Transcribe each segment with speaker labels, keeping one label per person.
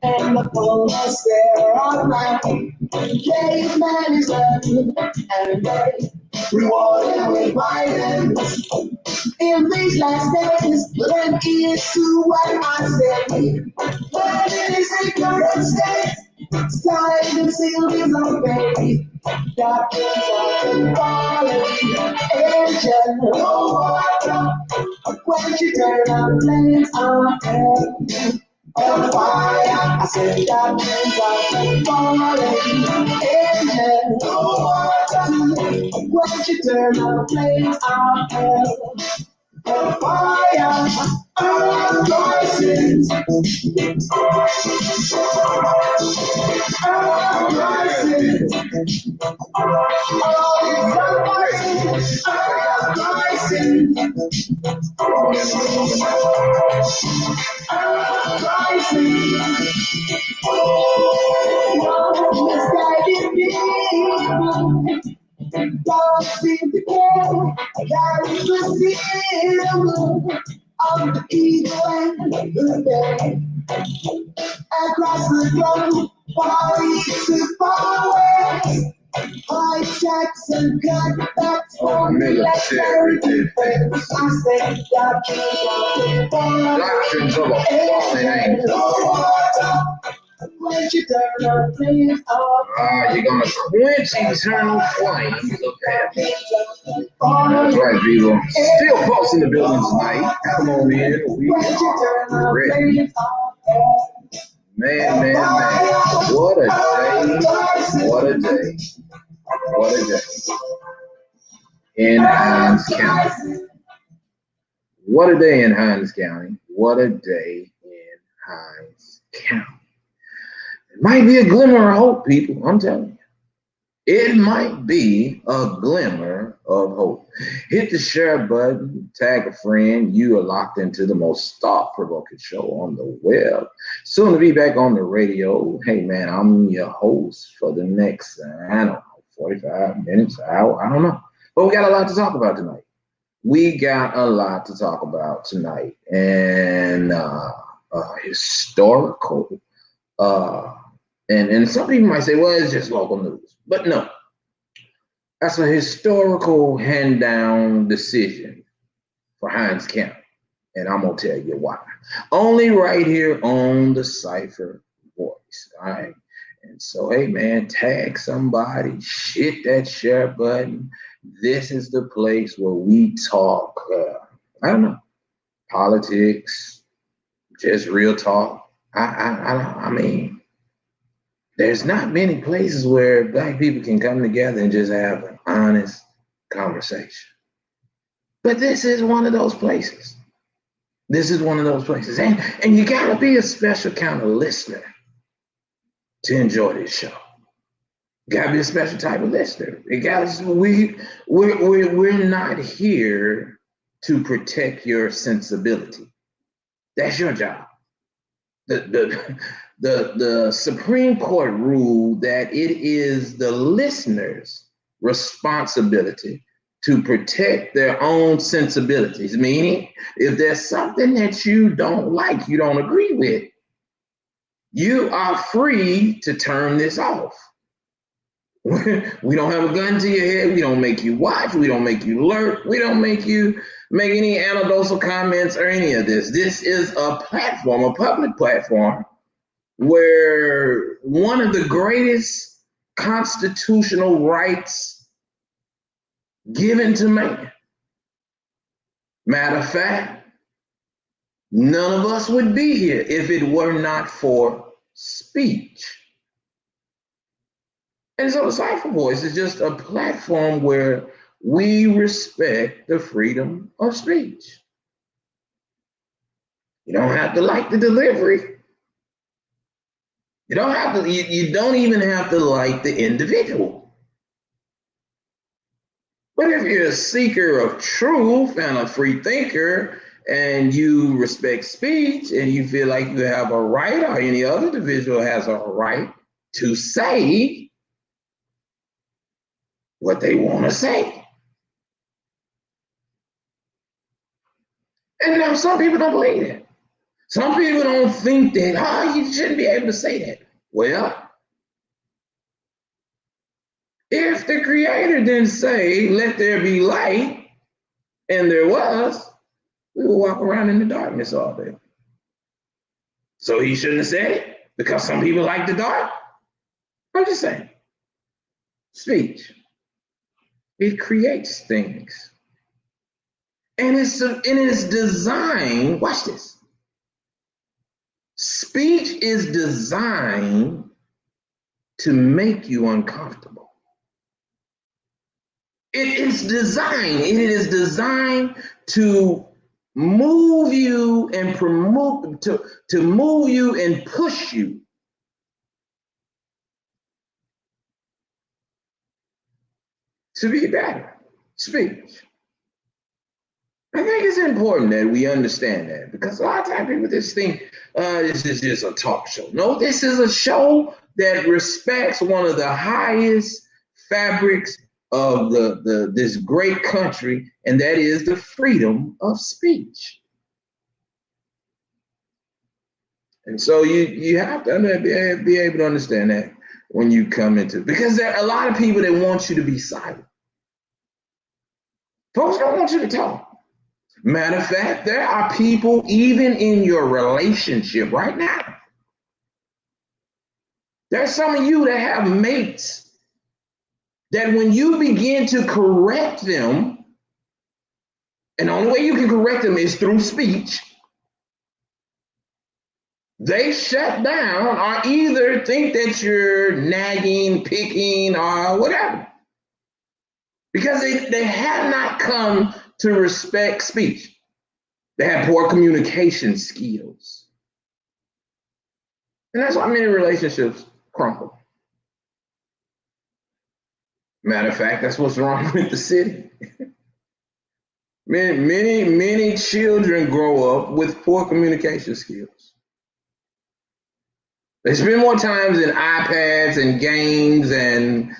Speaker 1: And the fullness thereof. Caveman is learning and they rewarded with violence. In these last days, lend ear to what I say. When it is ignorant state, it's time to seal his own fate. Darkness often falling, angel, no water. When she turn on flames on earth. On fire, I said darkness often falling, angel, no water. When she turn on flames on earth. On fire, earth rises, earth rises. Don't seem to care. That is the symbol of the evil and the bad. Across the globe, far east to far west. Hijacks and cutbacks for military defense. I say doctrines of a fallen angel. When you turn on flames you're gonna quench eternal flames of heaven. That's right, people. Still close in the building tonight. Come on in. We are ready. Man. What a day. What a day. What a day. In Hinds County. What a day in Hinds County. What a day in Hinds County. It might be a glimmer of hope, people. I'm telling you. It might be a glimmer of hope. Hit the share button, tag a friend. You are locked into the most thought-provoking show on the web. Soon to be back on the radio. Hey, man, I'm your host for the next, 45 minutes, an hour, I don't know. But we got a lot to talk about tonight. And historical, and some people might say, well, it's just local news. But no, that's a historical hand-down decision for Hinds County. And I'm going to tell you why. Only right here on the Cypher Voice. All right. And so, hey, man, tag somebody, hit that share button. This is the place where we talk, politics, just real talk. I mean, there's not many places where Black people can come together and just have an honest conversation. But this is one of those places. And you gotta be a special kind of listener to enjoy this show. You gotta be a special type of listener. We're not here to protect your sensibility. That's your job. The Supreme Court ruled that it is the listener's responsibility to protect their own sensibilities, meaning if there's something that you don't like, you don't agree with, you are free to turn this off. We don't have a gun to your head. We don't make you watch. We don't make you lurk. We don't make you make any anecdotal comments or any of this. This is a platform, a public platform, where one of the greatest constitutional rights given to man. Matter of fact, none of us would be here if it were not for speech. And so the Cypher Voice is just a platform where we respect the freedom of speech. You don't have to like the delivery. You don't even have to like the individual. But if you're a seeker of truth and a free thinker and you respect speech and you feel like you have a right or any other individual has a right to say,
Speaker 2: what they want to say. And now some people don't believe that. Some people don't think that, you shouldn't be able to say that. Well, if the Creator didn't say, let there be light, and there was, we would walk around in the darkness all day. So he shouldn't have said it because some people like the dark. I'm just saying. Speech. It creates things. And it's designed, watch this. Speech is designed to make you uncomfortable. It is designed to move you and promote, to move you and push you. To be better. Speech. I think it's important that we understand that, because a lot of times people just think this is just a talk show. No, this is a show that respects one of the highest fabrics of this great country, and that is the freedom of speech. And so you have to be able to understand that when you come into, because there are a lot of people that want you to be silent. Folks don't want you to talk. Matter of fact, there are people even in your relationship right now. There's some of you that have mates that when you begin to correct them, and the only way you can correct them is through speech, they shut down or either think that you're nagging, picking, or whatever. Because they have not come to respect speech. They have poor communication skills. And that's why many relationships crumble. Matter of fact, that's what's wrong with the city. Many children grow up with poor communication skills. They spend more time in iPads and games and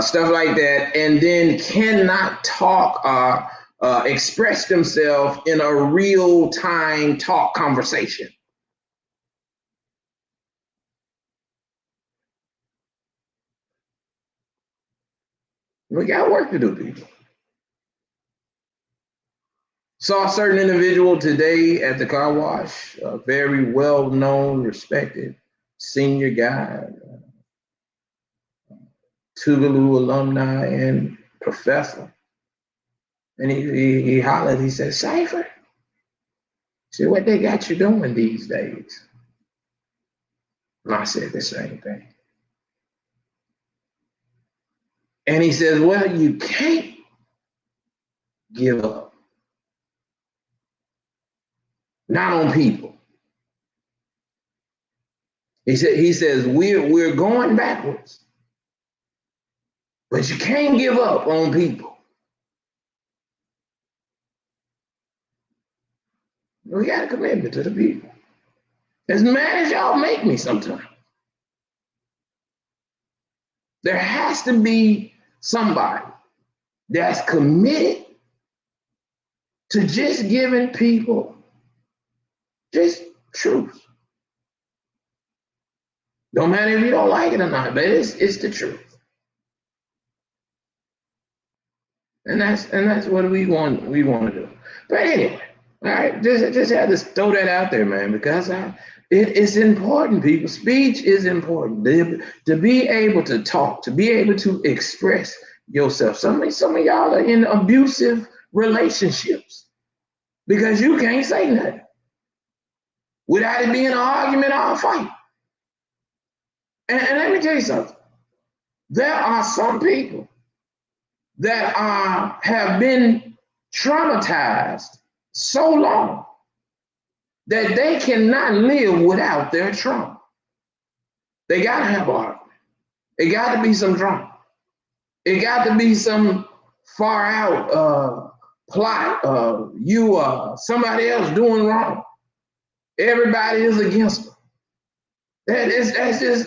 Speaker 2: stuff like that, and then cannot talk or express themselves in a real-time talk conversation. We got work to do, people. Saw a certain individual today at the car wash, a very well-known, respected senior guy, Tougaloo alumni and professor. And he hollered, he said, Cypher, he said, what they got you doing these days? And I said the same thing. And he says, well, you can't give up. Not on people. He says, we're going backwards. But you can't give up on people. We got a commitment to the people. As mad as y'all make me sometimes, there has to be somebody that's committed to just giving people just truth. Don't matter if you don't like it or not, but it's the truth. And that's what we want to do. But anyway, all right, just had to throw that out there, man, because it's important, people. Speech is important. To be able to talk, to be able to express yourself. Some of y'all are in abusive relationships because you can't say nothing without it being an argument or a fight. And let me tell you something. There are some people that have been traumatized so long that they cannot live without their trauma. They got to have argument. It got to be some drama. It got to be some far out plot. Somebody else doing wrong. Everybody is against them. That's just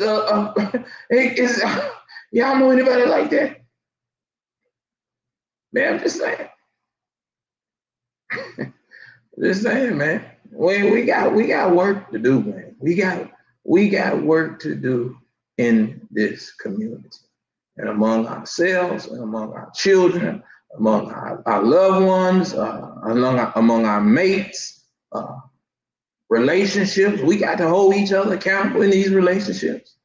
Speaker 2: y'all know anybody like that? Man, I'm just saying. Just saying, man. We got work to do, man. We got work to do in this community, and among ourselves, and among our children, among our loved ones, among our mates, relationships. We got to hold each other accountable in these relationships.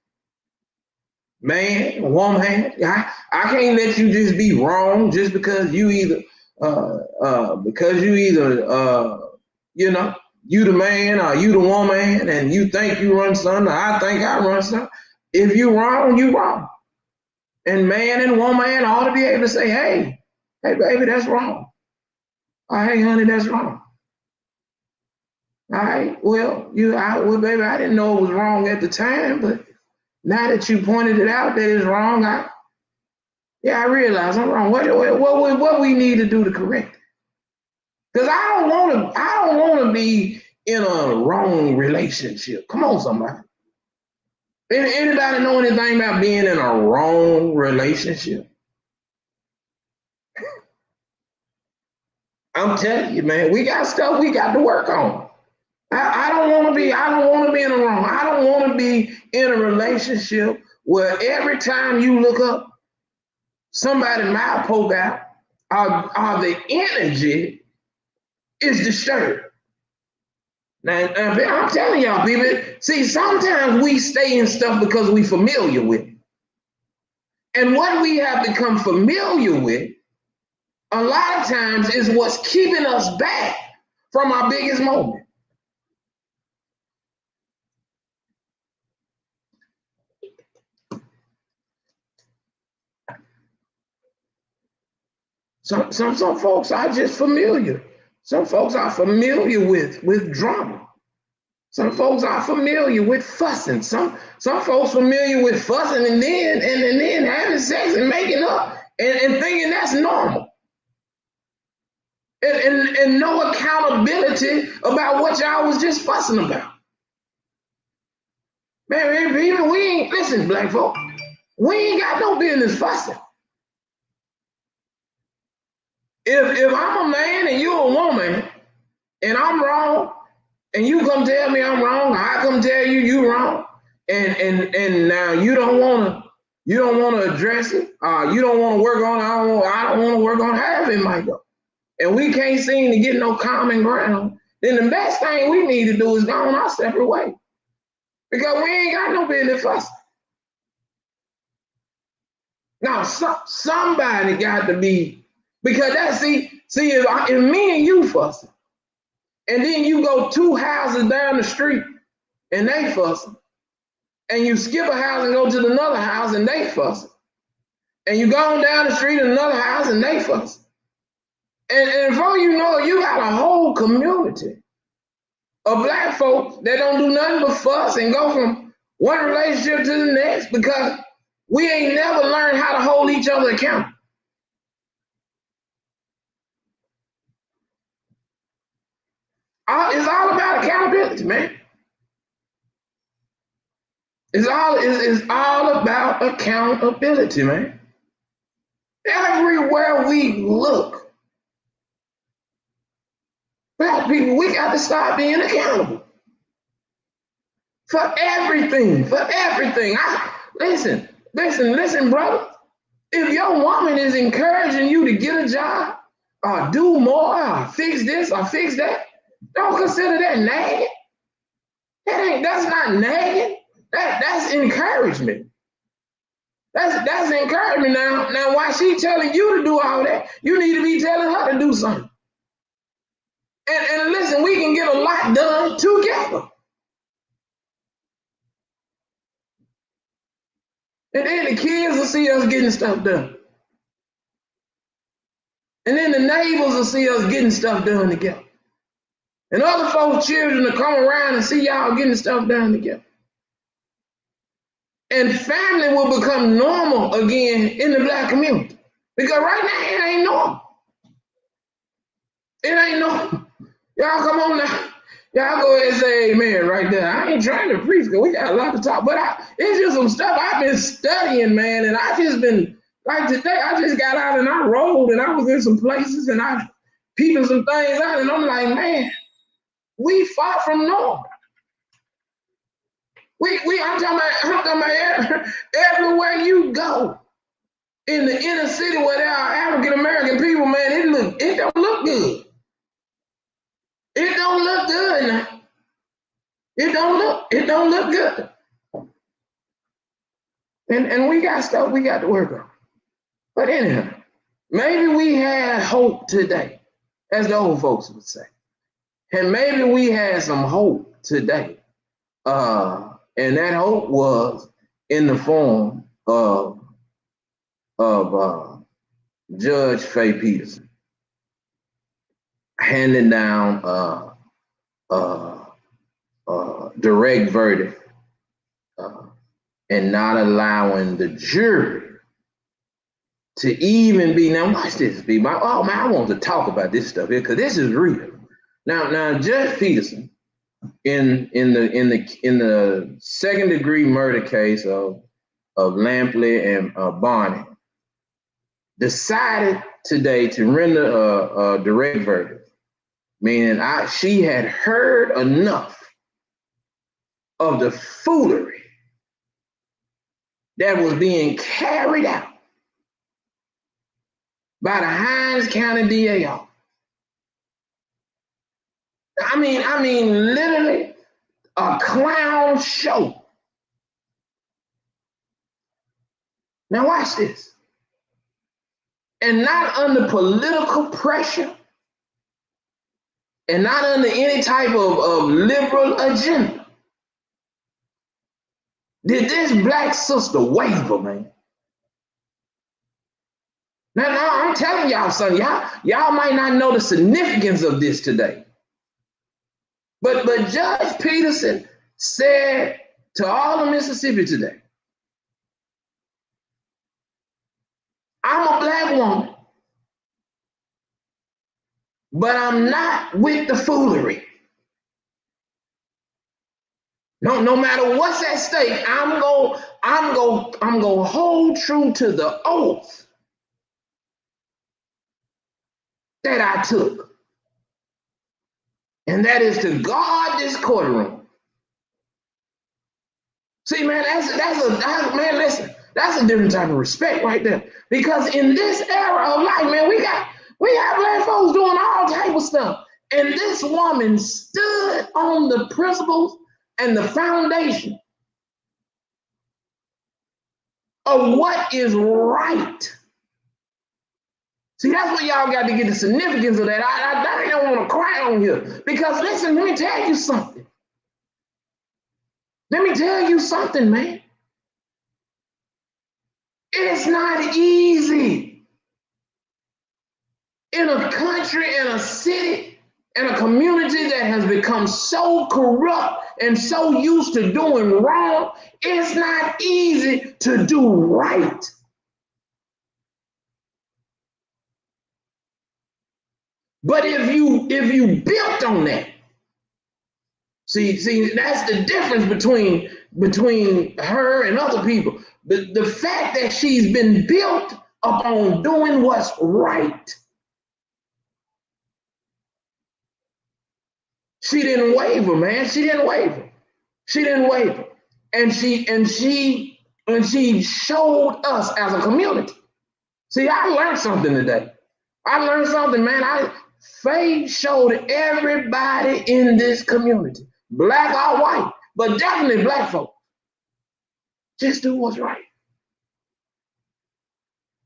Speaker 2: Man, woman, I can't let you just be wrong just because you either you know, you the man or you the woman and you think you run something, or I think I run something. If you wrong, you wrong. And man and woman ought to be able to say, hey baby, that's wrong. Or, hey honey, that's wrong. All right, well, baby, I didn't know it was wrong at the time, but now that you pointed it out that it's wrong, I realize I'm wrong. What we need to do to correct it? Because I don't want to be in a wrong relationship. Come on, somebody. Anybody know anything about being in a wrong relationship? I'm telling you, man, we got stuff we got to work on. I don't want to be in a wrong. I don't want to be in a relationship where every time you look up, somebody's mouth poke out, or the energy is disturbed. Now, I'm telling y'all, people, see, sometimes we stay in stuff because we're familiar with it. And what we have become familiar with, a lot of times, is what's keeping us back from our biggest moment. Some folks are just familiar. Some folks are familiar with drama. Some folks are familiar with fussing. Some folks familiar with fussing and then having sex and making up and thinking that's normal. And no accountability about what y'all was just fussing about. Man, even we ain't, listen, black folk, we ain't got no business fussing. If I'm a man and you're a woman and I'm wrong, and you come tell me I'm wrong, I come tell you you wrong, and now you don't want to address it, you don't want to work on it, I don't want to work on however it might go, and we can't seem to get no common ground, then the best thing we need to do is go on our separate way, because we ain't got no business fussing. Now somebody got to be, because that see if me and you fussing, and then you go 2 houses down the street and they fussing, and you skip a house and go to another house and they fussing, and you go on down the street in another house and they fussing, and before you know it, you got a whole community of black folks that don't do nothing but fuss and go from one relationship to the next because we ain't never learned how to hold each other accountable. It's all about accountability, man. It's all about accountability, man. Everywhere we look, black people, we got to start being accountable for everything. Listen, brother. If your woman is encouraging you to get a job, or do more, or fix this, or fix that, don't consider that nagging. That's not nagging. That's encouragement. That's encouragement. Now, while she telling you to do all that, you need to be telling her to do something. And listen, we can get a lot done together. And then the kids will see us getting stuff done. And then the neighbors will see us getting stuff done together. And other folks' children will come around and see y'all getting stuff done together. And family will become normal again in the black community. Because right now, it ain't normal. It ain't normal. Y'all come on now. Y'all go ahead and say amen right there. I ain't trying to preach because we got a lot to talk. But it's just some stuff I've been studying, man. And I just been Like today, I just got out and I rode and I was in some places and I peeping some things out and I'm like, man, we far from normal. I'm talking about everywhere you go in the inner city where there are African American people, man, it don't look good. It don't look good now. It don't look good. And we got stuff we got to work on. But anyhow, maybe we had hope today, as the old folks would say. And maybe we had some hope today. And that hope was in the form of Judge Faye Peterson handing down direct verdict and not allowing the jury to even be. Now watch this, be my. Oh man, I want to talk about this stuff here because this is real. Now Judge Peterson in the second degree murder case of Lampley and Barney decided today to render a direct verdict, meaning she had heard enough of the foolery that was being carried out by the Hinds County DA office. I mean, literally a clown show. Now watch this. And not under political pressure and not under any type of liberal agenda did this black sister waver, man. Now I'm telling y'all something. Y'all might not know the significance of this today. But Judge Peterson said to all of Mississippi today, I'm a black woman, but I'm not with the foolery. No matter what's at stake, I'm gonna hold true to the oath that I took. And that is to guard this courtroom. See, man, that's a different type of respect right there. Because in this era of life, man, we got black folks doing all type of stuff. And this woman stood on the principles and the foundation of what is right. See, that's what y'all got to get the significance of that. I don't want to cry on here. Because listen, let me tell you something. Let me tell you something, man. It's not easy in a country, in a city, in a community that has become so corrupt and so used to doing wrong. It's not easy to do right. But if you built on that, see, that's the difference between her and other people. The fact that she's been built upon doing what's right. She didn't waver, man. She didn't waver. And she showed us as a community. See, I learned something today. Man. Faye showed everybody in this community, black or white, but definitely black folk, just do what's right.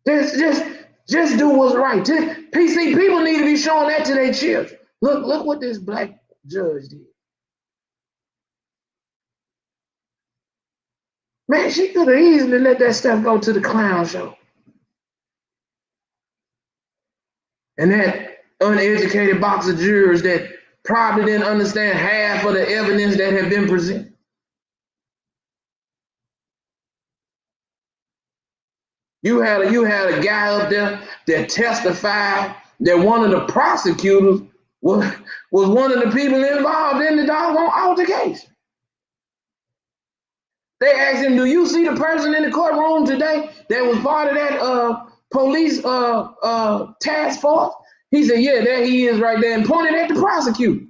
Speaker 2: Just do what's right. PC people need to be showing that to their children. Look what this black judge did. Man, she could have easily let that stuff go to the clown show. And that uneducated box of jurors that probably didn't understand half of the evidence that had been presented. You had a guy up there that testified that one of the prosecutors was one of the people involved in the doggone altercation. They asked him, "Do you see the person in the courtroom today that was part of that police task force?" He said, "Yeah, there he is right there," and pointed at the prosecutor.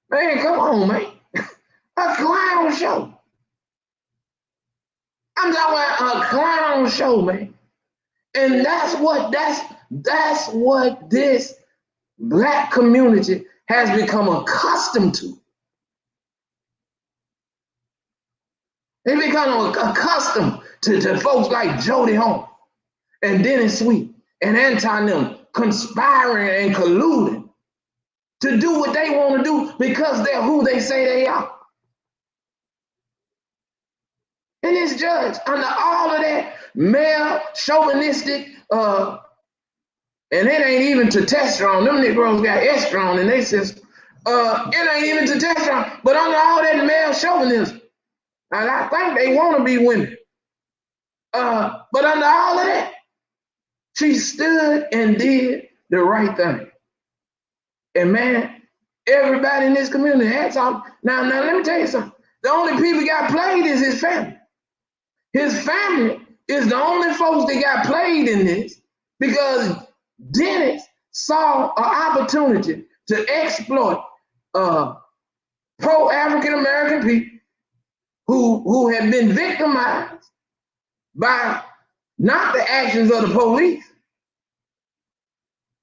Speaker 2: Man, come on, man. A clown show. I'm talking about a clown show, man. And that's what this black community has become accustomed to. They become accustomed to folks like Jody Holmes and Dennis Sweet and Anton conspiring and colluding to do what they want to do because they're who they say they are. And this judge, under all of that male chauvinistic, and it ain't even testosterone. Them Negroes got estrone in their system. It ain't even testosterone, but under all that male chauvinism, and I think they want to be women. But under all of that, she stood and did the right thing. And man, everybody in this community had something. Now let me tell you something. The only people got played is his family. His family is the only folks that got played in this because Dennis saw an opportunity to exploit pro-African American people who have been victimized by not the actions of the police,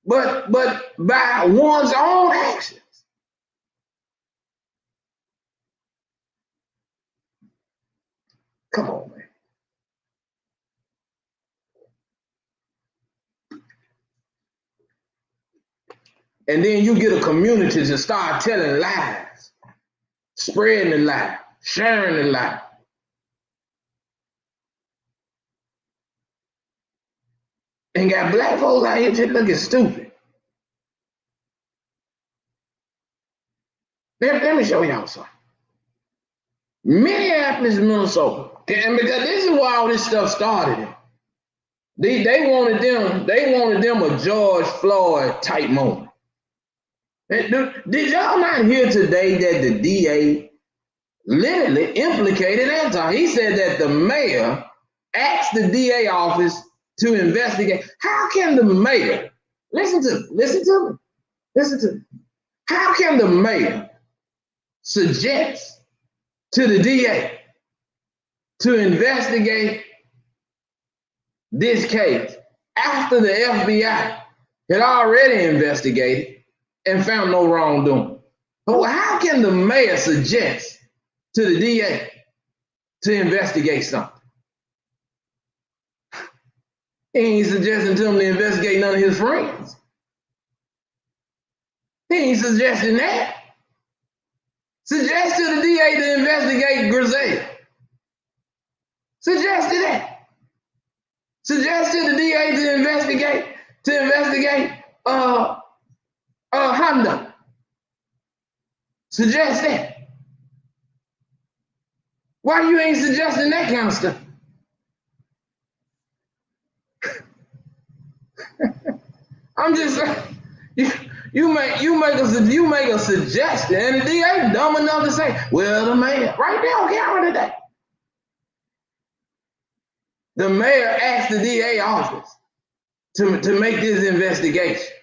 Speaker 2: but by one's own actions. Come on, man. And then you get a community to start telling lies, spreading the lie, sharing the lie. And got black folks out here just looking stupid. Let me show y'all something. Minneapolis, Minnesota, and because this is where all this stuff started. They wanted them a George Floyd type moment. Did y'all not hear today that the DA literally implicated Anton? He said that the mayor asked the DA office to investigate. How can the mayor, listen to me. How can the mayor suggest to the DA to investigate this case after the FBI had already investigated and found no wrongdoing? But how can the mayor suggest to the DA to investigate something? He ain't suggesting to him to investigate none of his friends. He ain't suggesting that. Suggest to the DA to investigate Griselda. Suggested that. Suggest to the DA to investigate Honda. Suggest that. Why you ain't suggesting that kind of stuff? I'm just saying, you make a suggestion, and the DA dumb enough to say, well, the mayor, right there on camera today. The mayor asked the DA office to make this investigation.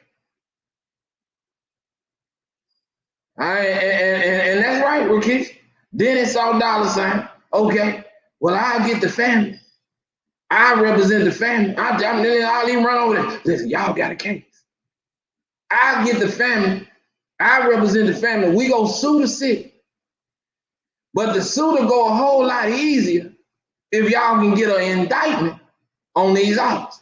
Speaker 2: And that's right, Ricketts. Dennis saw dollar sign. Okay, well, I'll get the family. I represent the family. I'll even run over there. Listen, y'all got a case. I'll get the family. I represent the family. We go sue the city. But the suit will go a whole lot easier if y'all can get an indictment on these officers.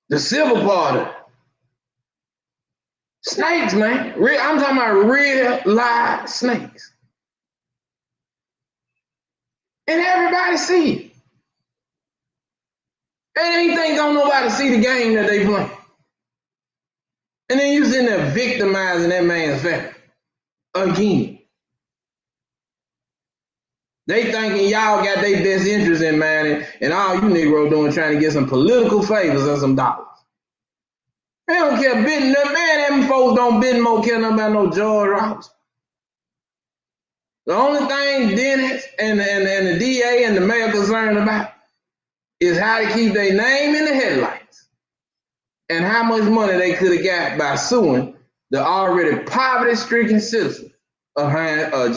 Speaker 2: The civil part of it. Snakes, man. I'm talking about real live snakes. And everybody see it. They ain't think don't nobody see the game that they play. And then you sitting there victimizing that man's family. Again. They thinking y'all got their best interest in mind, and all you Negro doing trying to get some political favors and some dollars. They don't care bidding them, man, them folks don't bid more care about no George Robinson. The only thing Dennis and the DA and the mayor concerned about is how to keep their name in the headlights and how much money they could have got by suing the already poverty-stricken citizens of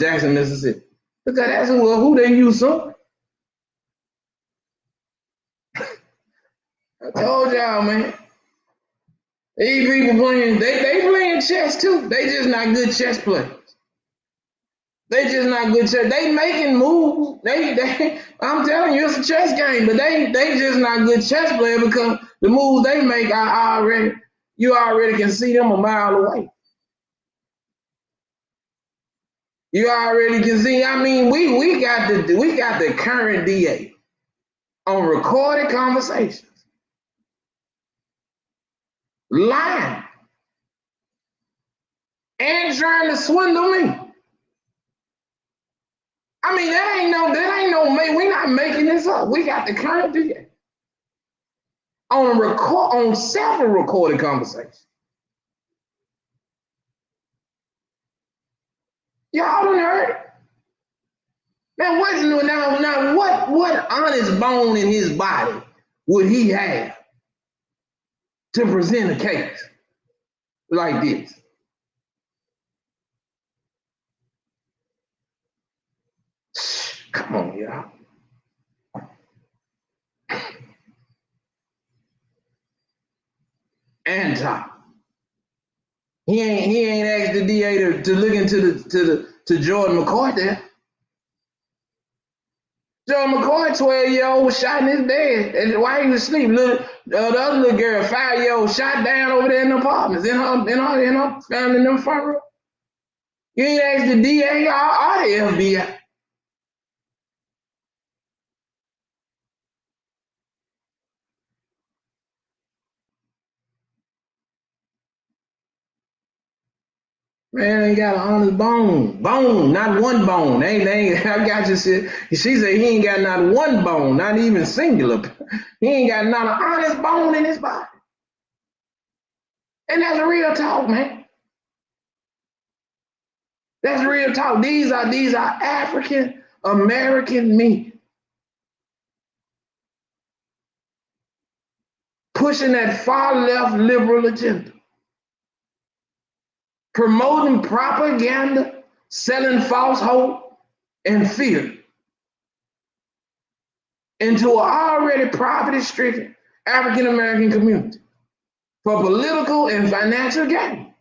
Speaker 2: Jackson, Mississippi. Because that's who they use suing. I told y'all, man. These people playing, they playing chess too. They just not good chess players. They just not good chess. They making moves. I'm telling you, it's a chess game, but they just not good chess players because the moves they make you already can see them a mile away. You already can see. I mean, we got the current DA on recorded conversations, lying and trying to swindle me. I mean, that ain't no, we're not making this up. We got the current DA on several recorded conversations. Y'all done heard it. Now, what honest bone in his body would he have to present a case like this? Come on, y'all. Anti. He ain't asked the DA to look into Jordan McCoy there. Jordan McCoy, 12-year-old, was shot in his bed and while he was asleep. The other little girl, 5-year-old, shot down over there in the apartments, in her family in the front room. You ain't asked the DA or the FBI. Man, ain't got an honest bone. Bone, not one bone. I got you. She said he ain't got not one bone, not even singular. He ain't got not an honest bone in his body. And that's real talk, man. That's real talk. These are African American men pushing that far left liberal agenda, promoting propaganda, selling false hope and fear into an already poverty-stricken African American community for political and financial gain.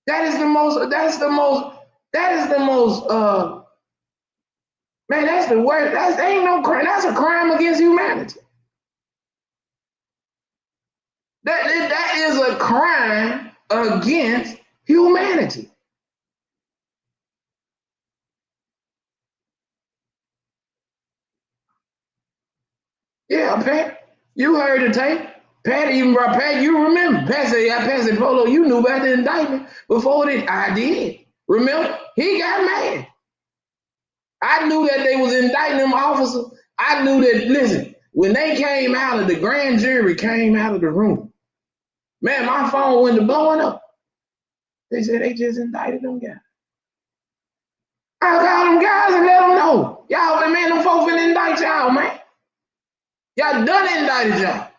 Speaker 2: That is the most, man, that's the worst. That ain't no crime. That's a crime against humanity. That is a crime against humanity. Yeah, Pat, you heard the tape. Pat even brought Pat, you remember. Pat said, Polo, you knew about the indictment before this. I did. Remember? He got mad. I knew that they was indicting them officers. I knew that, listen, when they came out of the grand jury came out of the room, man, my phone went to blowing up. They said they just indicted them guys. I called them guys and let them know. Y'all, man, them folks finna indict y'all, man. Y'all done indicted y'all.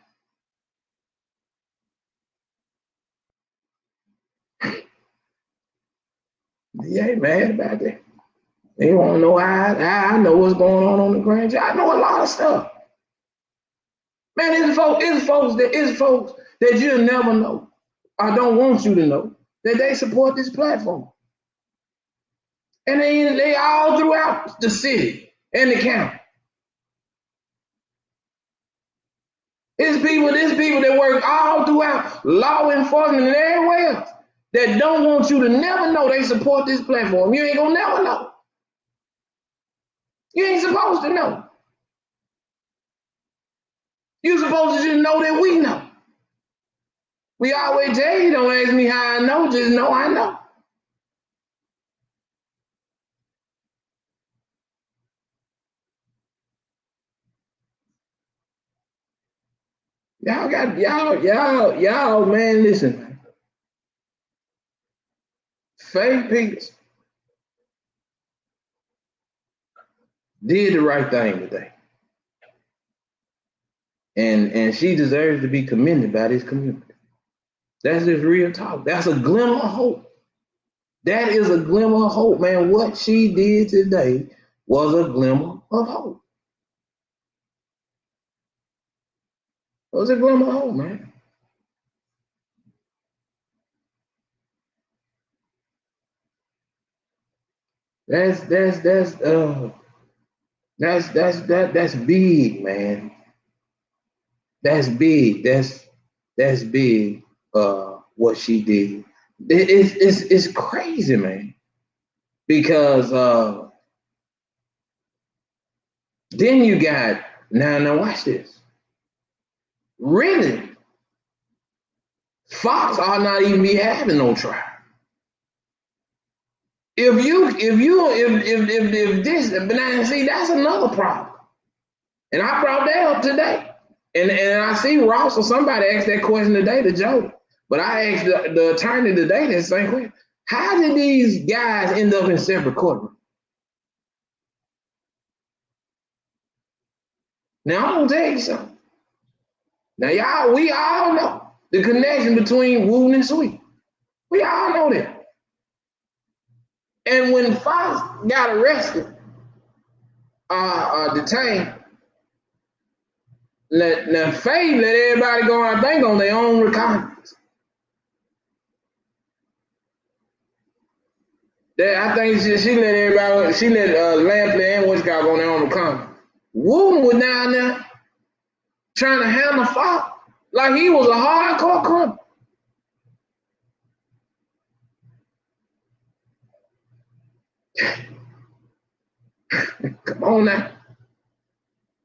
Speaker 2: Yeah, mad about that. They want to know how I know what's going on the grand jury. I know a lot of stuff. Man, it's folks that you'll never know or don't want you to know that they support this platform. And they all throughout the city and the county. It's people that work all throughout law enforcement and everywhere else that don't want you to never know they support this platform. You ain't gonna never know. You ain't supposed to know. You're supposed to just know that we know. We always tell you, don't ask me how I know, just know I know. Y'all, man, listen. Faye Peters did the right thing today. And she deserves to be commended by this community. That's just real talk. That's a glimmer of hope. That is a glimmer of hope, man. What she did today was a glimmer of hope. It was a glimmer of hope, man. That's big, man. That's big. That's big. What she did. It's crazy, man. Because then you got now watch this. Really, Fox ought not even be having no trial. If this, but now see, that's another problem. And I brought that up today. And I see Ross or somebody asked that question today to Joe. But I asked the attorney today that same question. How did these guys end up in separate courtrooms? Now I'm gonna tell you something. Now we all know the connection between Wooten and Sweet. We all know that. And when Fox got arrested, detained, now Faye let everybody go, I think, on their own recognizance. I think she let everybody, she let Lampley and what's called on their own recognizance. Wooten was down there trying to handle Fox like he was a hardcore criminal. Come on now.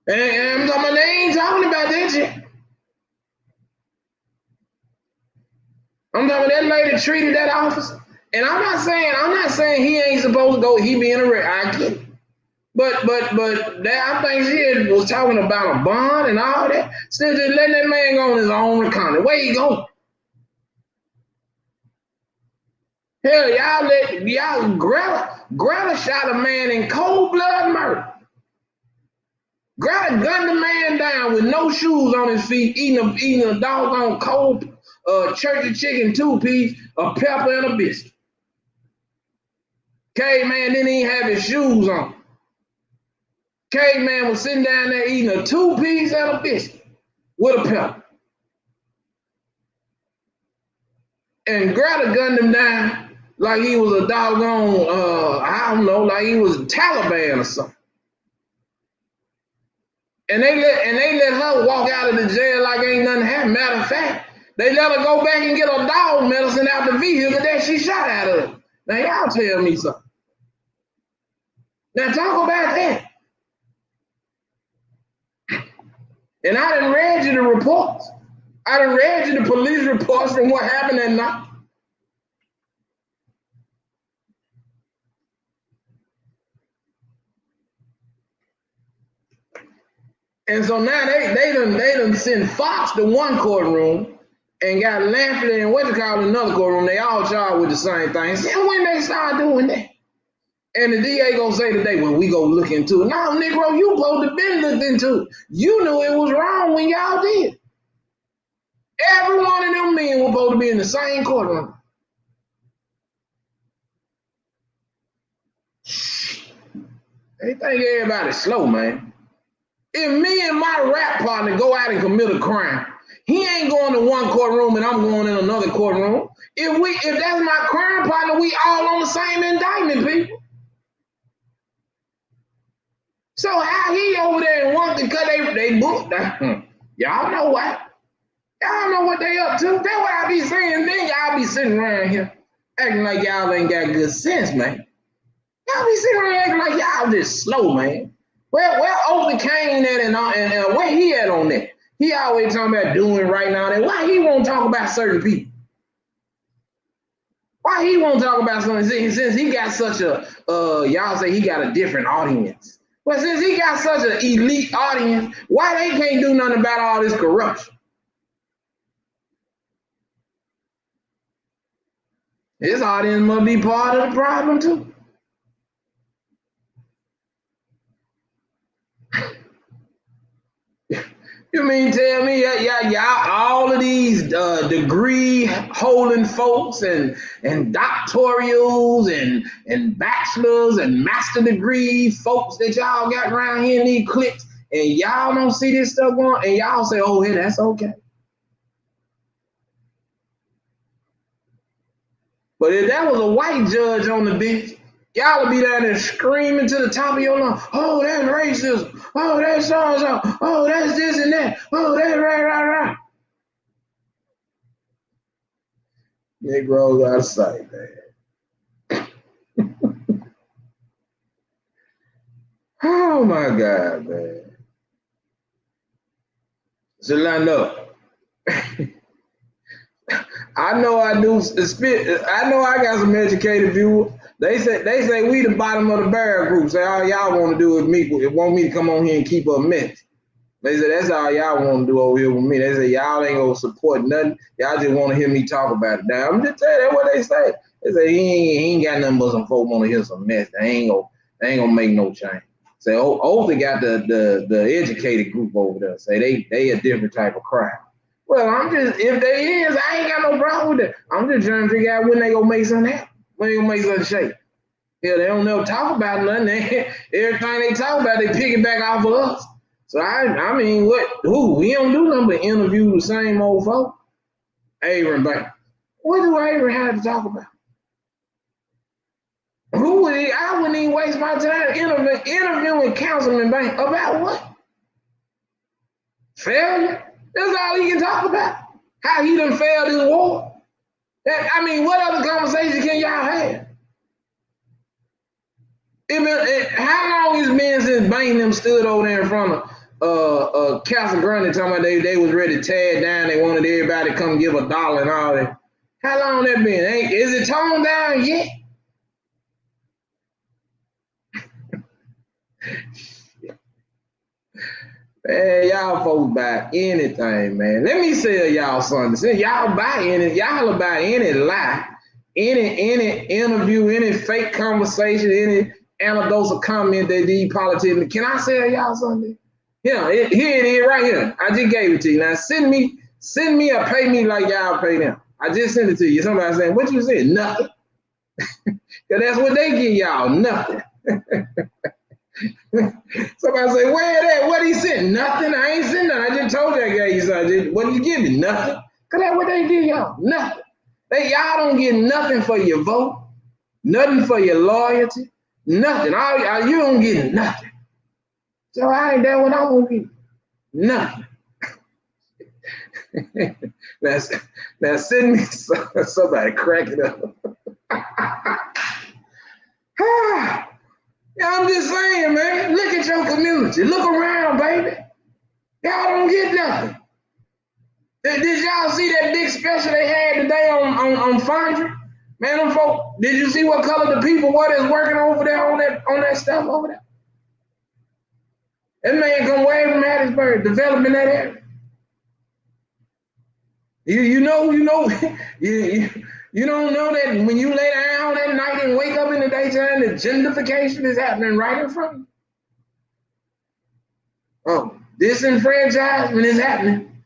Speaker 2: And I'm talking about, they ain't talking about that shit. I'm talking about that lady treated that officer. And I'm not saying he ain't supposed to go, he be in a wreck. I get it. But that, I think she was talking about a bond and all that. Still just letting that man go on his own recognizance. Where he going? Hell, y'all Greta shot a man in cold blood murder. Greta gunned the man down with no shoes on his feet, eating a doggone cold church chicken 2-piece, a pepper and a biscuit. Caveman didn't even have his shoes on. Caveman was sitting down there eating a 2-piece and a biscuit with a pepper. And Greta gunned him down like he was a doggone, I don't know, like he was a Taliban or something. And they let her walk out of the jail like ain't nothing happened. Matter of fact, they let her go back and get her dog medicine out the vehicle that she shot out of. Now y'all tell me something. Now talk about that. And I done read you the reports. I done read you the police reports from what happened that night. And so now they done send Fox to one courtroom and got Lampley and another courtroom. They all charged with the same thing. See when they start doing that. And the DA gonna say today, well, we go look into it. No, Negro, you supposed to been looked into it. You knew it was wrong when y'all did. Every one of them men were supposed to be in the same courtroom. They think everybody's slow, man. If me and my rap partner go out and commit a crime, he ain't going to one courtroom and I'm going in another courtroom. If that's my crime partner, we all on the same indictment, people. So how he over there and want to cut they book down? Y'all know what? Y'all know what they up to. That's what I be saying. Then y'all be sitting around here acting like y'all ain't got good sense, man. Y'all be sitting around acting like y'all just slow, man. Where Oakland Kane at and where he at on that? He always talking about doing right now. That why he won't talk about certain people? Why he won't talk about something since he got such a y'all say he got a different audience. Well, since he got such an elite audience, why they can't do nothing about all this corruption? His audience must be part of the problem too. You mean tell me y'all all of these degree holding folks and doctorals and bachelors and master degree folks that y'all got around here in these cliques, and y'all don't see this stuff going, and y'all say, oh, hey, that's okay. But if that was a white judge on the bench, y'all would be down there screaming to the top of your lungs, oh, that's racist. Oh, that's so-and-so. Oh, that's this and that. Oh, that's right. Negroes out of sight, man. Oh, my God, man. Zalando. I know I got some educated viewers. They say we the bottom of the barrel group. Say all y'all want to do is want me to come on here and keep up mess. They say that's all y'all want to do over here with me. They say y'all ain't gonna support nothing. Y'all just want to hear me talk about it. Now I'm just telling you, that's what they say. They say he ain't got nothing but some folk want to hear some mess. They ain't gonna make no change. Say Oakley got the educated group over there. Say they a different type of crowd. Well, if they is, I ain't got no problem with it. I'm just trying to figure out when they gonna make something happen. When they gonna make something shake. Yeah, they don't never talk about nothing. Everything they talk about, they pick it back off of us. So I mean, we don't do nothing but interview the same old folk. Abraham Banks. What do Abraham have to talk about? I wouldn't even waste my time interviewing Councilman Banks about what? Failure? That's all he can talk about. How he done failed his war. What other conversation can y'all have? How long has been since Banks them stood over there in front of Casa Grande talking about they was ready to tear it down, they wanted everybody to come give $1 and all that. How long that been? Is it toned down yet? Man, y'all folks buy anything, man. Let me sell y'all something. Since y'all buy y'all buy any lie, any interview, any fake conversation, any anecdotes or comment that these politicians. Can I sell y'all something? Yeah, here it is right here. I just gave it to you. Now send me or pay me like y'all pay them. I just sent it to you. Somebody saying, what you said? Nothing. Cause that's what they give y'all, nothing. Somebody say, where that? What he said? Nothing. I ain't sent nothing. I just told you I gave you something. What did you give me? Nothing. Cause that's what they give y'all. Nothing. Y'all don't get nothing for your vote, nothing for your loyalty, nothing. You don't get nothing. So I ain't that what I'm gonna get. Nothing. now send me somebody crack it up. Yeah, I'm just saying, man. Look at your community. Look around, baby. Y'all don't get nothing. Did y'all see that big special they had today on Fondry? Man, them folk, did you see what color the people were that's working over there on that stuff over there? That man come way from Hattiesburg, developing that area. You don't know that when you lay down at night and wake up in the daytime, the gentrification is happening right in front of you. Oh, disenfranchisement is happening.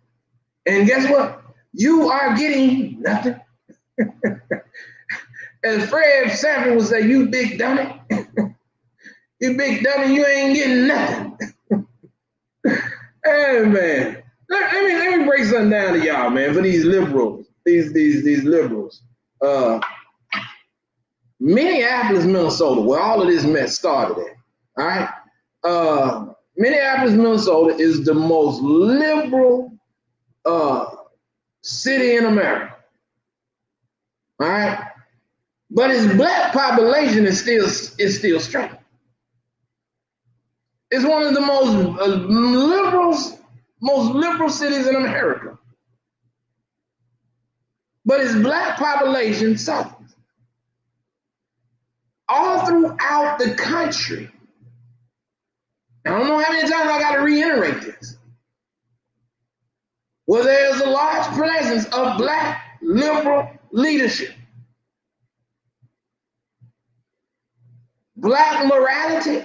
Speaker 2: And guess what? You are getting nothing. As Fred Sanford would say, you big dummy. You big dummy, you ain't getting nothing. Hey, man. Let me break something down to y'all, man, for these liberals. These liberals. Minneapolis, Minnesota, where all of this mess started at. All right. Minneapolis, Minnesota is the most liberal city in America. All right. But its black population is still strong. It's one of the most liberal cities in America. But its black population suffers. All throughout the country. I don't know how many times I got to reiterate this. Well, there's a large presence of black liberal leadership. black morality,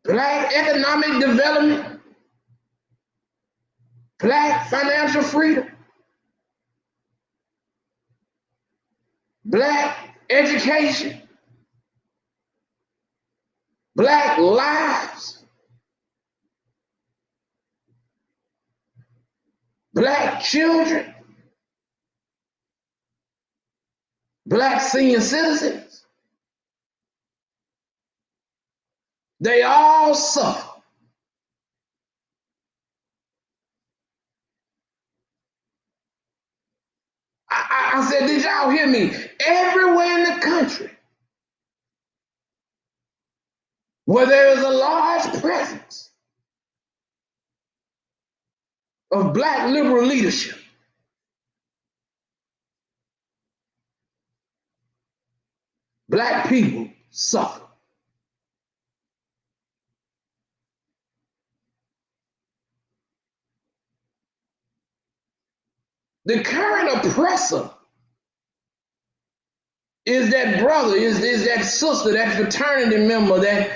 Speaker 2: black economic development, black financial freedom, black education, black lives, black children, black senior citizens, they all suffer. I said, did y'all hear me? Everywhere in the country where there is a large presence of black liberal leadership, black people suffer. The current oppressor is that brother, is that sister, that fraternity member, that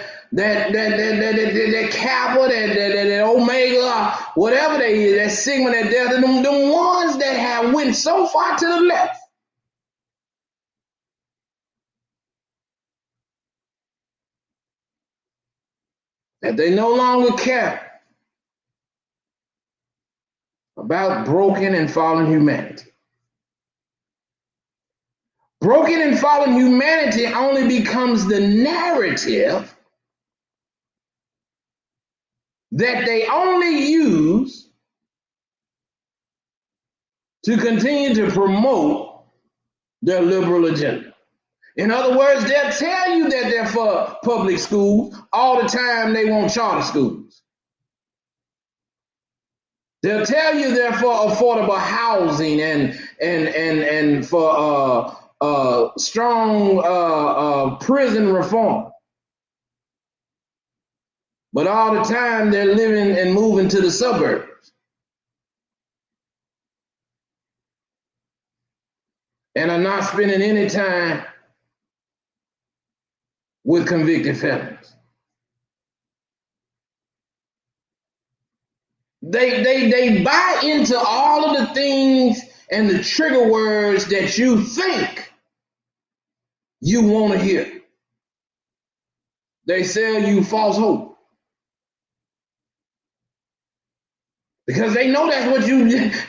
Speaker 2: Kappa, that Omega, whatever they is, that Sigma, that Delta, them ones that have went so far to the left that they no longer care about broken and fallen humanity. Broken and fallen humanity only becomes the narrative that they only use to continue to promote their liberal agenda. In other words, they'll tell you that they're for public schools. All the time they want charter schools. They'll tell you they're for affordable housing and for strong prison reform. But all the time they're living and moving to the suburbs and are not spending any time with convicted felons. They buy into all of the things and the trigger words that you think you want to hear. They sell you false hope. Because they know that's what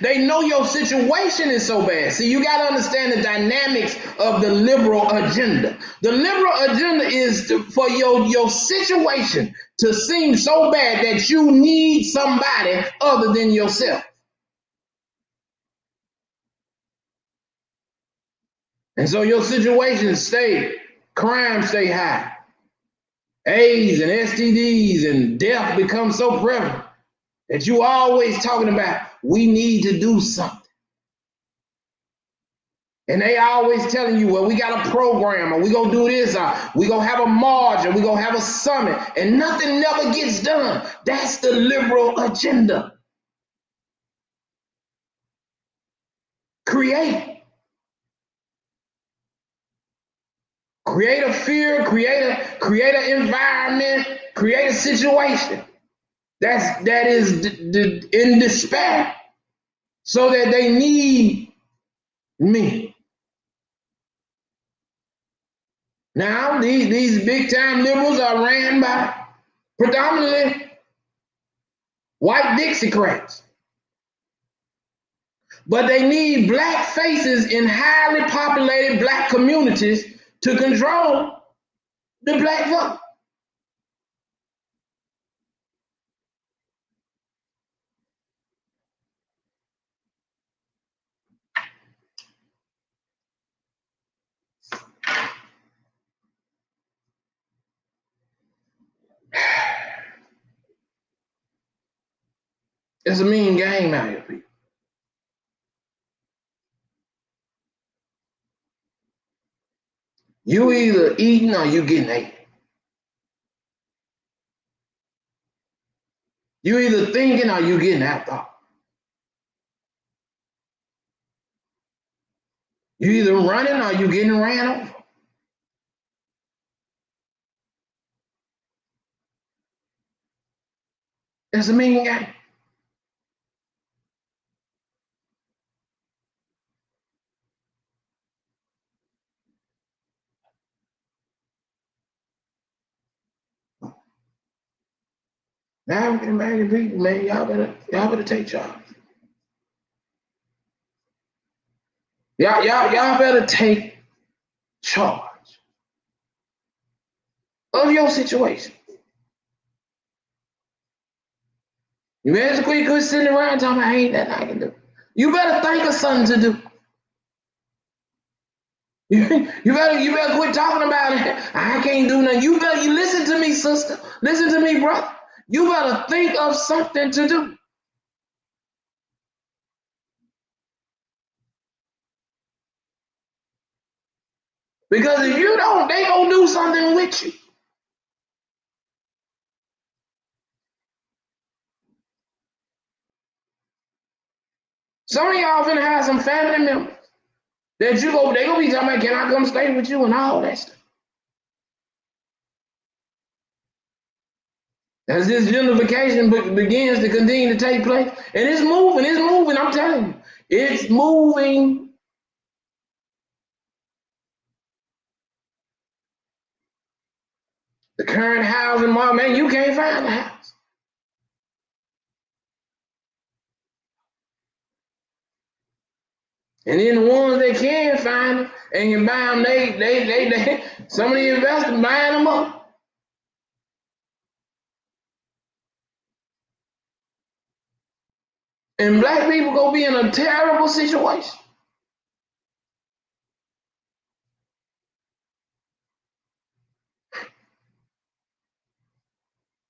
Speaker 2: they know your situation is so bad. See, you got to understand the dynamics of the liberal agenda. The liberal agenda is for your situation to seem so bad that you need somebody other than yourself. And so your situation crime stay high. AIDS and STDs and death become so prevalent that you always talking about, we need to do something. And they always telling you, well, we got a program, or we gonna do this, or we gonna have a march, or we gonna have a summit, and nothing never gets done. That's the liberal agenda. Create a fear, create an environment, create a situation that is in despair, so that they need me. Now, these big time liberals are ran by predominantly white Dixiecrats. But they need black faces in highly populated black communities to control the black vote. It's a mean game out here, people. You either eating or you getting ate. You either thinking or you getting outthought. You either running or you getting ran over. It's a mean game. African American people, man, y'all better take charge. Y'all better take charge of your situation. You better quit sitting around talking about ain't nothing I can do. You better think of something to do. You better quit talking about it. I can't do nothing. You listen to me, sister. Listen to me, brother. You better think of something to do. Because if you don't, they gonna do something with you. Some of y'all finna have some family members that they gonna be talking about, can I come stay with you and all that stuff. As this gentrification begins to continue to take place, and it's moving, I'm telling you, it's moving. The current housing market, man, you can't find a house. And then the ones that can find them and can buy them, they some of the investors buying them up. And black people gonna be in a terrible situation.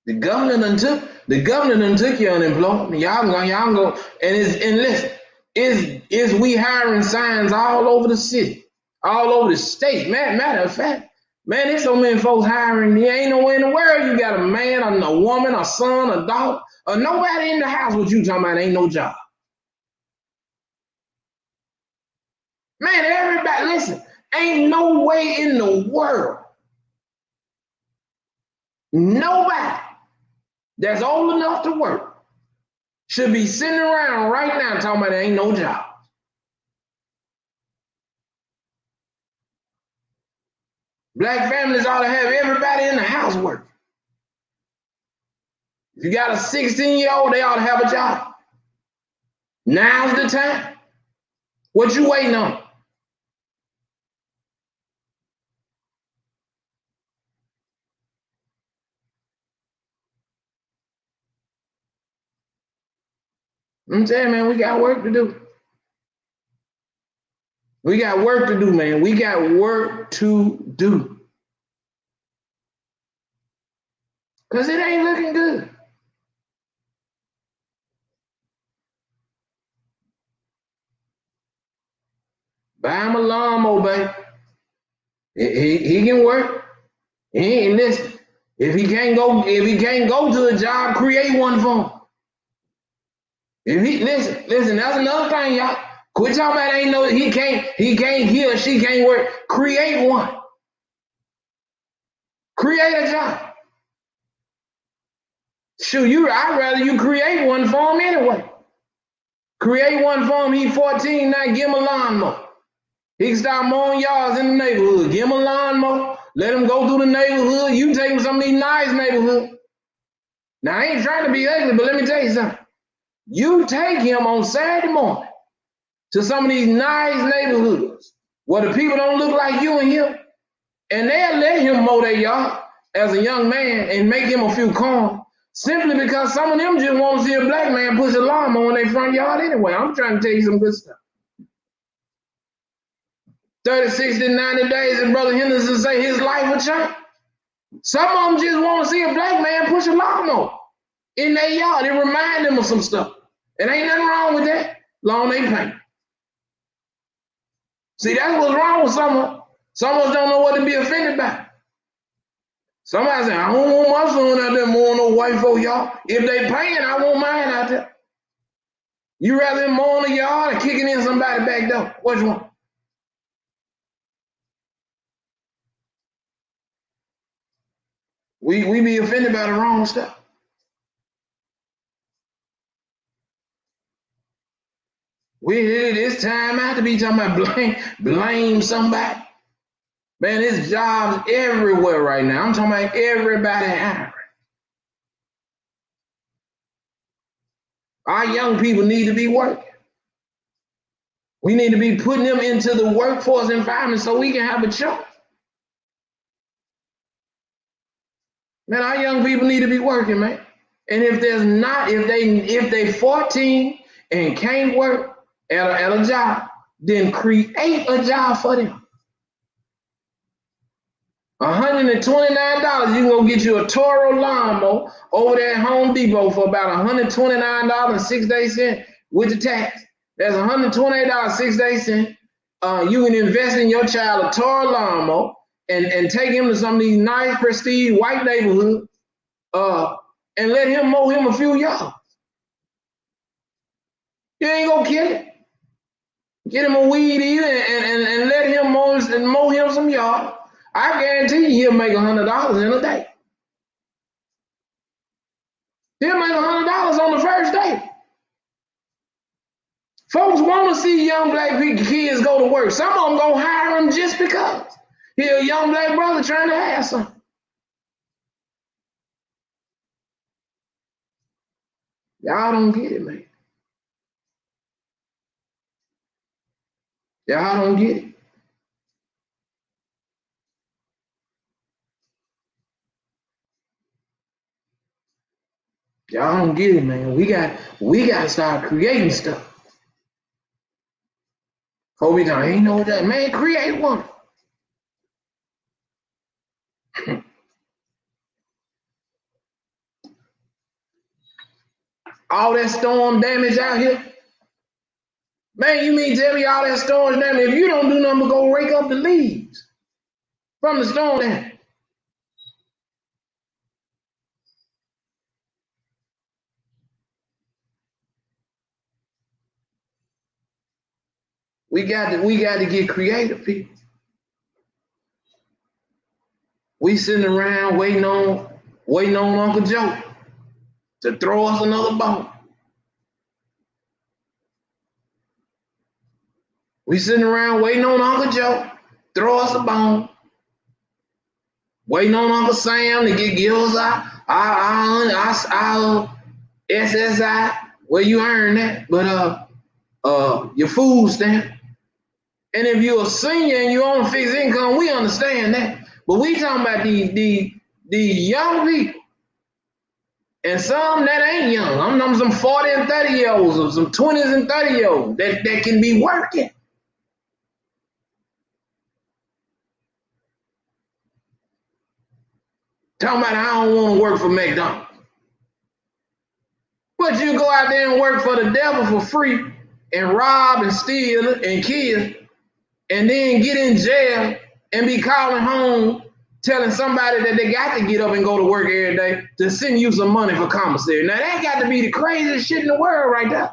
Speaker 2: The governor done took your unemployment. Y'all go, and listen, is we hiring signs all over the city, all over the state. Matter of fact, man, there's so many folks hiring. There ain't nowhere in the world you got a man, a woman, a son, a daughter, or nobody in the house with you talking about ain't no job. Man, everybody, listen, ain't no way in the world nobody that's old enough to work should be sitting around right now talking about there ain't no job. Black families ought to have everybody in the house working. If you got a 16-year-old, they ought to have a job. Now's the time. What you waiting on? I'm saying, man, we got work to do. We got work to do, man. We got work to do. Because it ain't looking good. Buy him a lawnmower, baby. He can work. He ain't listen. If he can't go to a job, create one for him. If he listen, that's another thing, y'all. Quit talking about ain't no he can't, he or she can't work. Create one. Create a job. Shoot, I'd rather you create one for him anyway. Create one for him. He's 14 now, give him a lawnmower. He can start mowing yards in the neighborhood. Give him a lawnmower. Let him go through the neighborhood. You take him some of these nice neighborhoods. Now, I ain't trying to be ugly, but let me tell you something. You take him on Saturday morning to some of these nice neighborhoods where the people don't look like you and him, and they'll let him mow their yard as a young man and make him feel calm, simply because some of them just want to see a black man push a lawnmower in their front yard anyway. I'm trying to tell you some good stuff. 30, 60, 90 days, and Brother Henderson say his life will change. Some of them just want to see a black man push a lawnmower in their yard. It reminds them of some stuff. And ain't nothing wrong with that, long they paint. See, that's what's wrong with someone. Some of us don't know what to be offended by. Somebody say, I don't want my son out there mowing no white folk, y'all. If they paying, I want mine out there. You rather than mowing the yard or kicking in somebody's back door? Which one? We be offended by the wrong stuff. It's time out to be talking about blame somebody. Man, there's jobs everywhere right now. I'm talking about everybody hiring. Our young people need to be working. We need to be putting them into the workforce environment so we can have a choice. Man, our young people need to be working, man. And if they 14 and can't work at a job, then create a job for them. $129, you can go get you a Toro lawnmower over there at Home Depot for about $129.68 with the tax. That's $128.68. You can invest in your child a Toro lawnmower and take him to some of these nice, prestige white neighborhoods and let him mow him a few yards. You ain't gonna kill it. Get him a weed eater and let him mow him some yards. I guarantee you he'll make $100 in a day. He'll make $100 on the first day. Folks want to see young black kids go to work. Some of them gonna hire them just because. Here's a young black brother trying to have something. Y'all don't get it, man. Y'all don't get it. Y'all don't get it, man. We got to start creating stuff. Before we don't ain't know that, man. Create one. All that storm damage out here. Man, you mean tell me all that storm damage? If you don't do nothing but go rake up the leaves from the storm damage. We got to get creative, people. We sitting around waiting on Uncle Joe to throw us another bone. We sitting around waiting on Uncle Joe, throw us a bone. Waiting on Uncle Sam to give us our SSI. Well, you earn that, but your food stamp. And if you're a senior and you're on fixed income, we understand that. But we talking about these young people. And some that ain't young. I'm talking some 40 and 30-year-olds or some 20s and 30-year-olds that can be working. Talking about I don't want to work for McDonald's. But you go out there and work for the devil for free and rob and steal and kill and then get in jail and be calling home telling somebody that they got to get up and go to work every day to send you some money for commissary. Now that got to be the craziest shit in the world right there.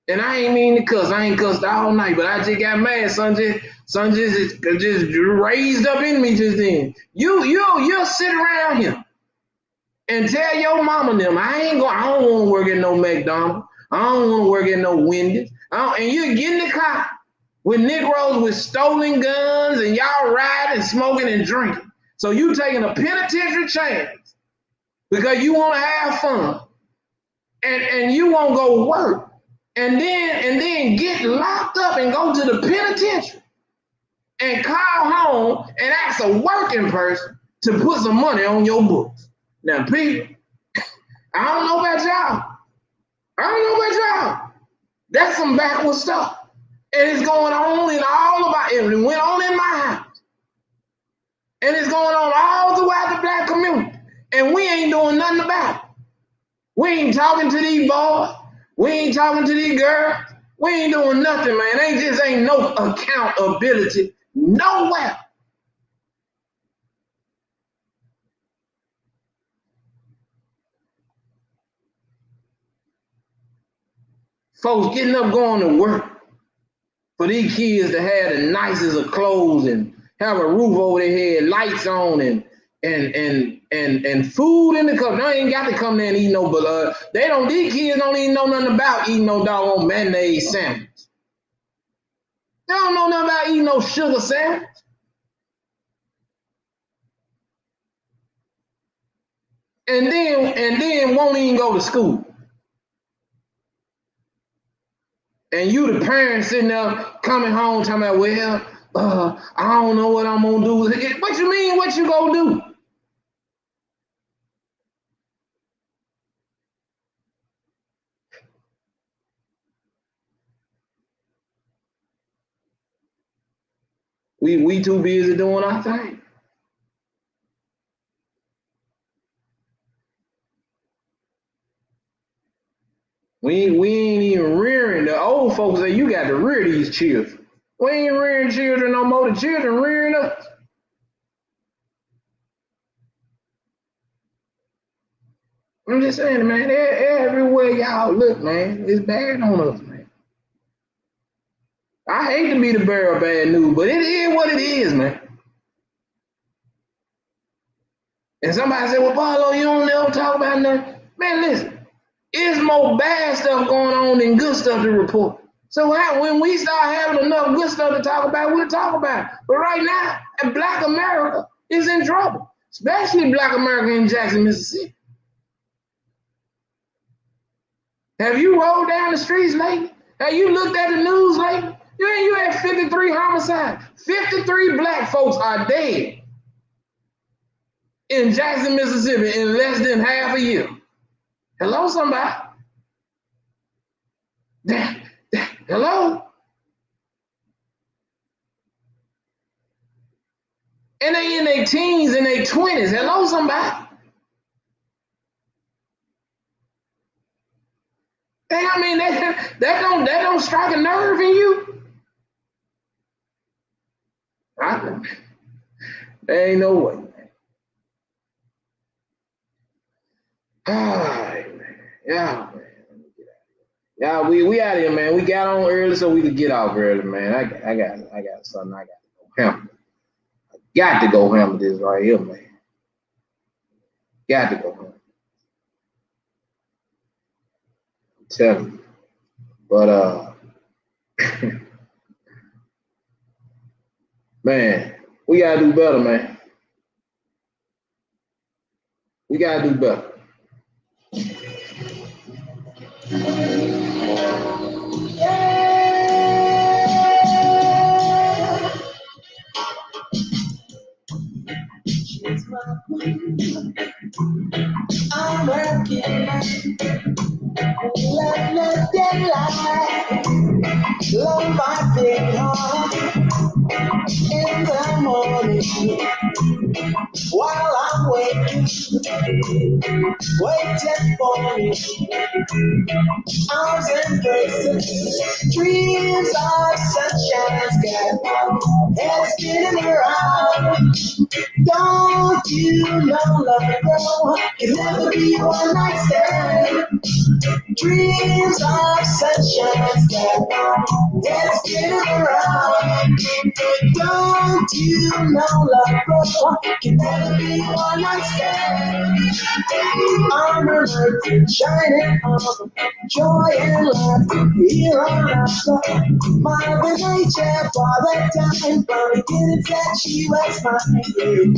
Speaker 2: And I ain't mean to cuss. I ain't cussed all night, but I just got mad. Son just raised up in me just then. You'll sit around here and tell your mama them, I don't want to work at no McDonald's. I don't want to work at no Wendy's. And you get in the car with Negroes with stolen guns and y'all riding, smoking, and drinking. So you taking a penitentiary chance because you want to have fun and you won't go work. And then get locked up and go to the penitentiary and call home and ask a working person to put some money on your books. Now, people, I don't know about y'all. That's some backward stuff. And it's going on in all of our, it went on in my house. And it's going on all throughout the black community. And we ain't doing nothing about it. We ain't talking to these boys. We ain't talking to these girls. We ain't doing nothing, man. They just ain't no accountability nowhere. Folks getting up going to work for these kids to have the nicest of clothes and have a roof over their head, lights on, and and food in the cup. They ain't got to come there and eat no blood. These kids don't even know nothing about eating no doggone mayonnaise sandwich. They don't know nothing about eating no sugar sandwich. And then won't even go to school. And you the parent sitting there coming home talking about, well, I don't know what I'm gonna do. What you mean, what you gonna do? We too busy doing our thing. We ain't even rearing. The old folks say you got to rear these children. We ain't rearing children no more. The children rearing us. I'm just saying, man, everywhere y'all look, man, it's bad on us, man. I hate to be the bearer of bad news, but it is what it is, man. And somebody said, well, Paulo, you don't never talk about nothing. Man, listen. It's more bad stuff going on than good stuff to report. So when we start having enough good stuff to talk about, we'll talk about it. But right now, Black America is in trouble, especially Black America in Jackson, Mississippi. Have you rolled down the streets lately? Have you looked at the news lately? You had 53 homicides. 53 black folks are dead in Jackson, Mississippi in less than half a year. Hello, somebody. Hello? And they in their teens and their 20s. Hello, somebody. I mean, that don't strike a nerve in you. There ain't no way, man. All right, man. Yeah, man. Yeah, we out of here, man. We got on early so we could get off early, man. I got something I got to go handle. I got to go handle this right here, man. Got to go handle. I'm telling you. But man, we gotta do better, man. We gotta do better.
Speaker 1: I'm working let daylight, love my big heart in the morning while I'm waiting for me. Arms embracing, dreams of sunshine and sky, head spinning around. Don't you know, love girl, can never be one night stand. Dreams of sunshine and sky, head spinning around. Don't you know, love girl, can never be one night stand. I'm a light shining on joy and life here on earth. Mother Nature, Father Time, from the beginning said she was mine.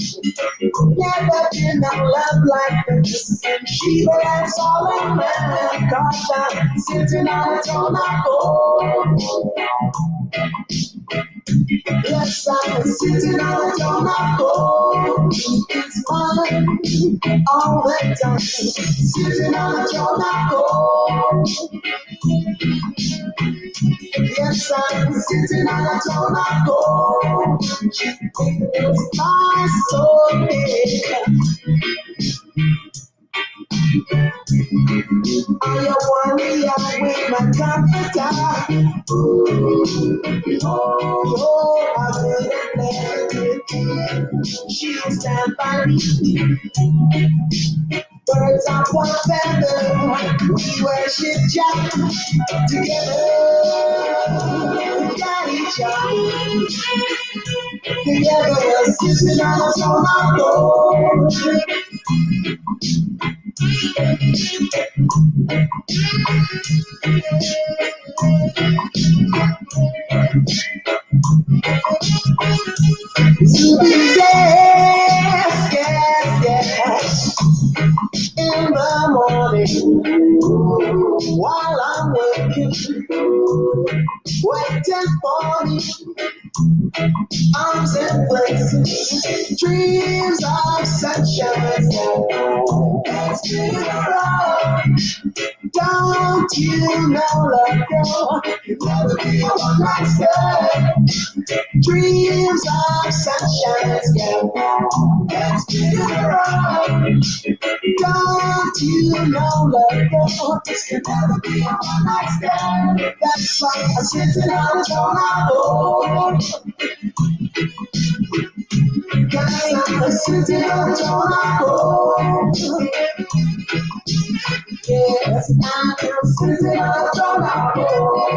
Speaker 1: Never been a love like this. She belongs all in man. Cause I'm sitting on a throne of gold. Yes, I'm sitting on a throne of gold. It's mine all the time. Sitting on a throne of gold. Yes, I'm sitting on a throne of gold. It's my soul. I am warrior with my comforter. Oh, I couldn't let it. She will stand by me. Birds of one feather, we worship Jah together. We got each other. Together we're sitting on a throne of gold. Yes, yes, yes. In the morning, while I'm working, waiting for me, arms embracing, dreams of sunshine. Let's get it right. Don't you know, love, girl, you'd rather be a one-night stand. Dreams of sunshine, yeah. Let's get it right. Don't you know, love, girl, this can never be a one-night stand. That's why I'm sitting on the throne of gold. Cause I'm sitting on the throne of gold. Yes, I'm sitting on the throne of gold.